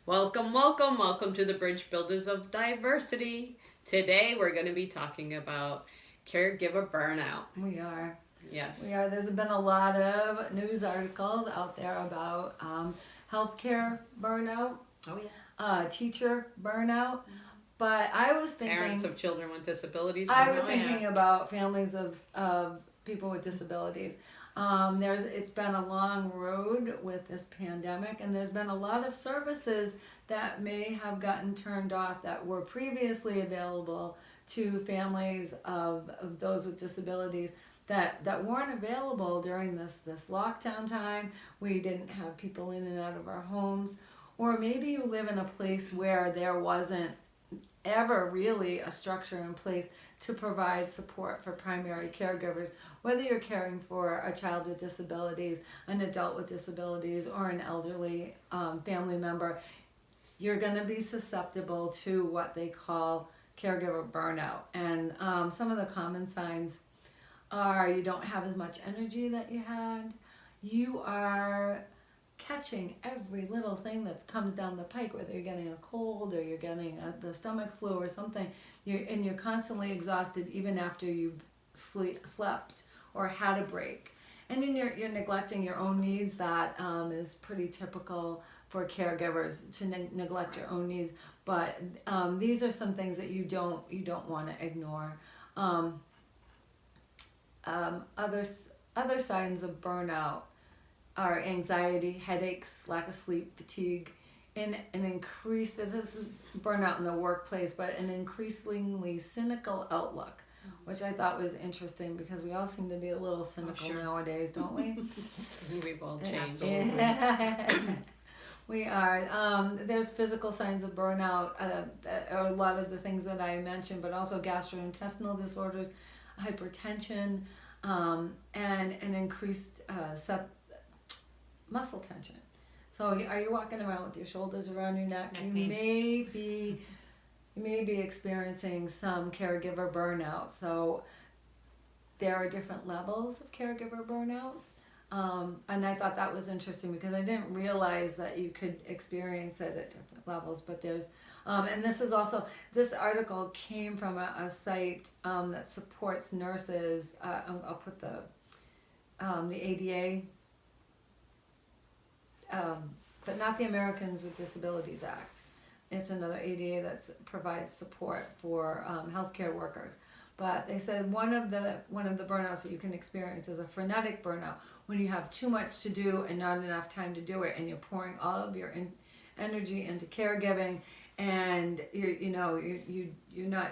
Welcome, welcome, welcome to the Bridge Builders of Diversity. Today we're going to be talking about caregiver burnout. We are. Yes. We are. There's been a lot of news articles out there about healthcare burnout, teacher burnout. But I was thinking, Parents of children with disabilities. I was thinking about families of people with disabilities. It's been a long road with this pandemic, and there's been a lot of services that may have gotten turned off that were previously available to families of those with disabilities that weren't available during this lockdown time. We didn't have people in and out of our homes, or maybe you live in a place where there wasn't ever really a structure in place to provide support for primary caregivers, whether you're caring for a child with disabilities, an adult with disabilities, or an elderly family member. You're going to be susceptible to what they call caregiver burnout. And some of the common signs are you don't have as much energy that you had. You are catching every little thing that comes down the pike, whether you're getting a cold or you're getting the stomach flu or something. You're constantly exhausted even after you've slept or had a break. And then you're neglecting your own needs. That is pretty typical for caregivers to neglect your own needs. But these are some things that you don't want to ignore. Other signs of burnout are anxiety, headaches, lack of sleep, fatigue, and an increased, this is burnout in the workplace, but an increasingly cynical outlook, which I thought was interesting because we all seem to be a little cynical nowadays, don't we? We've all changed. We are. There's physical signs of burnout, a lot of the things that I mentioned, but also gastrointestinal disorders, hypertension, and an increased muscle tension. So are you walking around with your shoulders around your neck? You may be experiencing some caregiver burnout. So there are different levels of caregiver burnout. And I thought that was interesting because I didn't realize that you could experience it at different levels. But there's, and this article came from a site that supports nurses. I'll put the ADA, but not the Americans with Disabilities Act. It's another ADA that provides support for healthcare workers. But they said one of the burnouts that you can experience is a frenetic burnout, when you have too much to do and not enough time to do it, and you're pouring all of your energy into caregiving, and you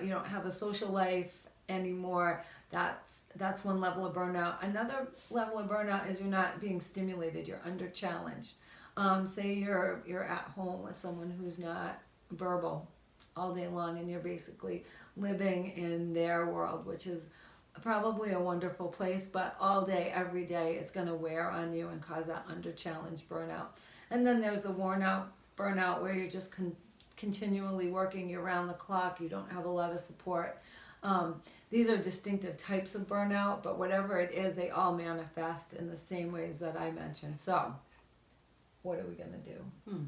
don't have a social life anymore. That's one level of burnout. Another level of burnout is you're not being stimulated. You're under challenged. Say you're at home with someone who's not verbal all day long, and you're basically living in their world, which is probably a wonderful place, but all day, every day, it's going to wear on you and cause that under challenged burnout. And then there's the worn out burnout, where you're just continually working, you're around the clock, you don't have a lot of support. These are distinctive types of burnout, but whatever it is, they all manifest in the same ways that I mentioned. So what are we going to do?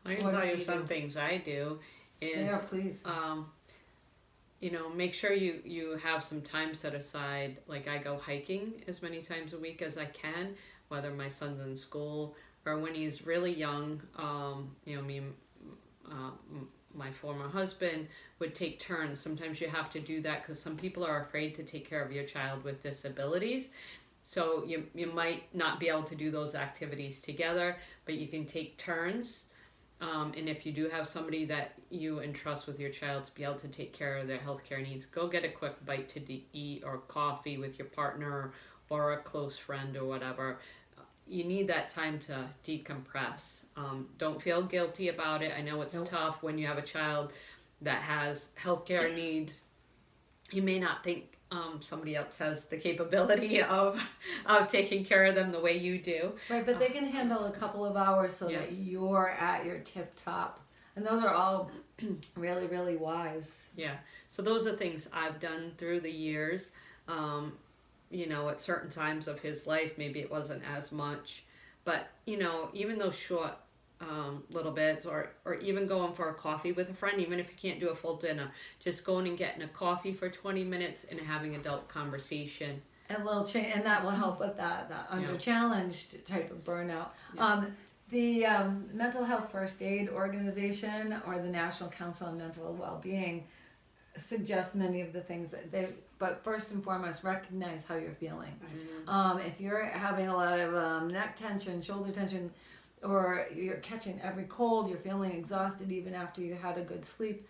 I can tell you some things I do is, yeah, please. Make sure you have some time set aside. Like, I go hiking as many times a week as I can, whether my son's in school or when he's really young. Me and my former husband would take turns. Sometimes you have to do that because some people are afraid to take care of your child with disabilities. So you might not be able to do those activities together, but you can take turns. And if you do have somebody that you entrust with your child to be able to take care of their healthcare needs, go get a quick bite to eat or coffee with your partner or a close friend or whatever. You need that time to decompress. Don't feel guilty about it. I know it's tough when you have a child that has healthcare needs. You may not think somebody else has the capability of taking care of them the way you do. Right, but they can handle a couple of hours so that you're at your tip top. And those are all really, really wise. Yeah. So those are things I've done through the years. At certain times of his life, maybe it wasn't as much. But, even those short little bit, or even going for a coffee with a friend, even if you can't do a full dinner, just going and getting a coffee for 20 minutes and having adult conversation. And will change, and that will help with that under challenged type of burnout. Yeah. The Mental Health First Aid Organization or the National Council on Mental Well-Being suggests many of the things that they, but first and foremost, recognize how you're feeling. If you're having a lot of neck tension, shoulder tension, or you're catching every cold, you're feeling exhausted even after you had a good sleep,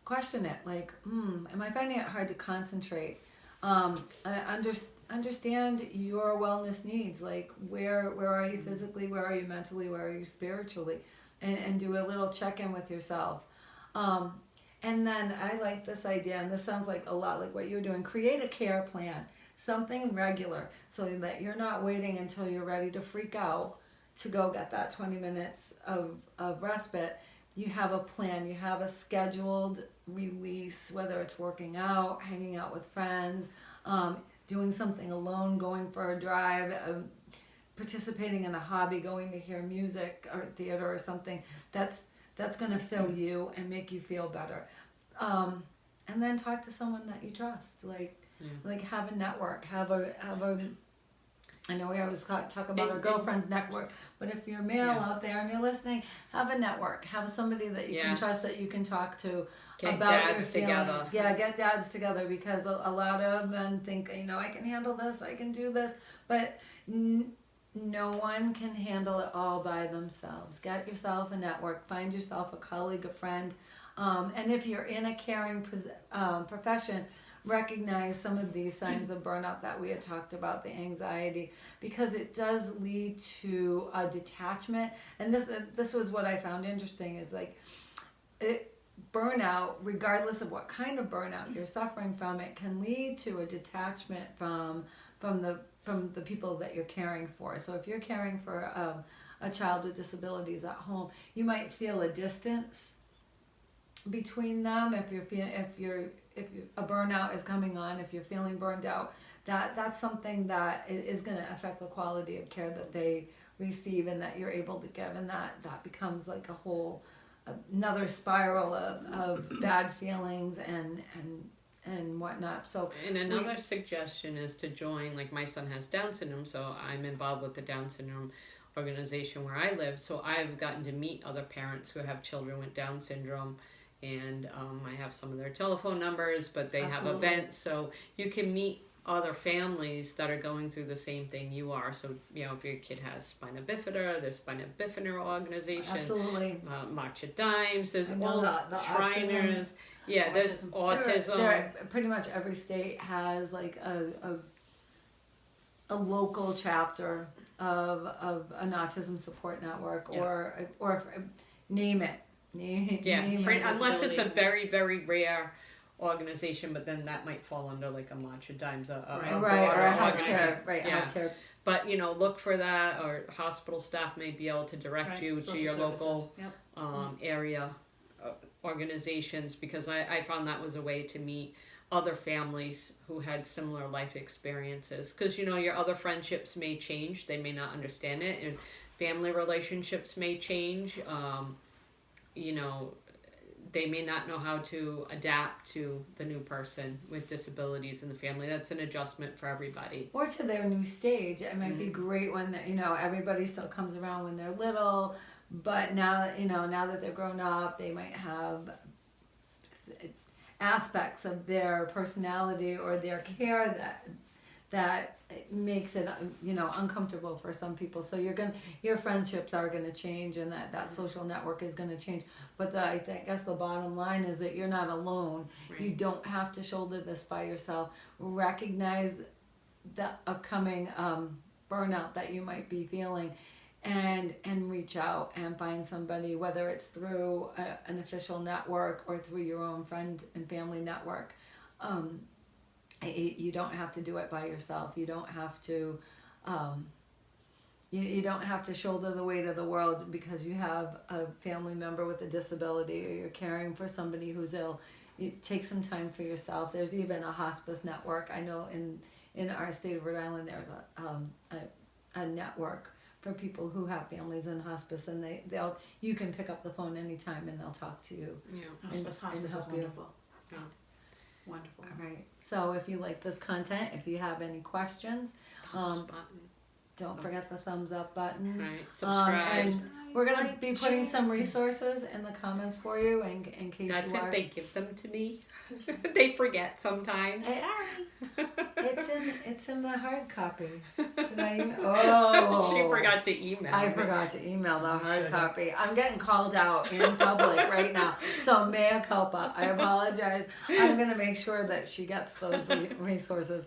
question it, like, am I finding it hard to concentrate? Understand your wellness needs, like where are you physically, where are you mentally, where are you spiritually, and do a little check-in with yourself. And then I like this idea, and this sounds like a lot like what you're doing, create a care plan, something regular, so that you're not waiting until you're ready to freak out to go get that 20 minutes of respite. You have a plan, you have a scheduled release, whether it's working out, hanging out with friends, doing something alone, going for a drive, participating in a hobby, going to hear music or theater or something. That's going to fill you and make you feel better. And then talk to someone that you trust, like have a network, have a I know we always talk about our girlfriend's network, but if you're male out there and you're listening, have a network. Have somebody that you can trust, that you can talk to get about dads your feelings. together. Yeah, get dads together, because a lot of men think, I can handle this, I can do this, but no one can handle it all by themselves. Get yourself a network, find yourself a colleague, a friend, and if you're in a caring profession, recognize some of these signs of burnout that we had talked about, the anxiety, because it does lead to a detachment. And this was what I found interesting, is like burnout, regardless of what kind of burnout you're suffering from, it can lead to a detachment from the people that you're caring for. So if you're caring for a child with disabilities at home, you might feel a distance between them. If a burnout is coming on, if you're feeling burned out, that's something that is going to affect the quality of care that they receive and that you're able to give, and that becomes like a whole another spiral of bad feelings and whatnot. So, and another suggestion is to join, like my son has Down syndrome, so I'm involved with the Down syndrome organization where I live, so I've gotten to meet other parents who have children with Down syndrome, and I have some of their telephone numbers, but they have events, so you can meet other families that are going through the same thing you are. So, if your kid has spina bifida, there's spina bifida organization. Absolutely. March of Dimes, there's all the Shriners. Yeah, there's autism. Pretty much every state has like a local chapter of an autism support network, or name it. Unless it's a very, very rare organization, but then that might fall under like a March of Dimes, or a healthcare. But look for that, or hospital staff may be able to direct you to your local area organizations, because I found that was a way to meet other families who had similar life experiences, because your other friendships may change, they may not understand it, and family relationships may change. They may not know how to adapt to the new person with disabilities in the family. That's an adjustment for everybody. Or to their new stage. It might be great when everybody still comes around when they're little, but now that they're grown up, they might have aspects of their personality or their care that makes it uncomfortable for some people. So your friendships are gonna change, and that social network is gonna change. But I guess the bottom line is that you're not alone. Right. You don't have to shoulder this by yourself. Recognize the upcoming burnout that you might be feeling, and reach out and find somebody, whether it's through an official network or through your own friend and family network. You don't have to do it by yourself. You don't have to you don't have to shoulder the weight of the world because you have a family member with a disability, or you're caring for somebody who's ill. Take some time for yourself. There's even a hospice network. I know in our state of Rhode Island there's a network for people who have families in hospice, and you can pick up the phone anytime and they'll talk to you. Yeah. Hospice is help you. wonderful. Yeah. Wonderful. All right. So if you like this content, if you have any questions, Thumbs button. don't forget the thumbs up button. Right. Subscribe. And we're gonna Like, be putting share. some resources in the comments for you, in case That's you if are. they give them to me. They forget sometimes. Sorry. It's in the hard copy. Did I email? Oh, She forgot to email. I me. forgot to email the hard Should've. copy. I'm getting called out in public right now. So mea culpa. I apologize. I'm going to make sure that she gets those resources.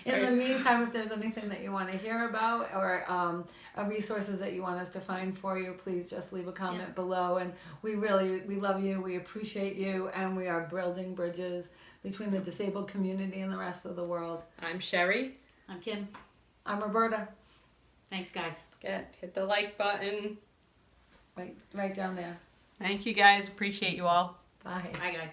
In the meantime, if there's anything that you want to hear about or resources that you want us to find for you, please just leave a comment below. And we love you. We appreciate you. And we are building bridges between the disabled community and the rest of the world. I'm Sherry. I'm Kim. I'm Roberta. Thanks, guys. Hit the like button. Right down there. Thank you guys. Appreciate you all. Bye. Bye, guys.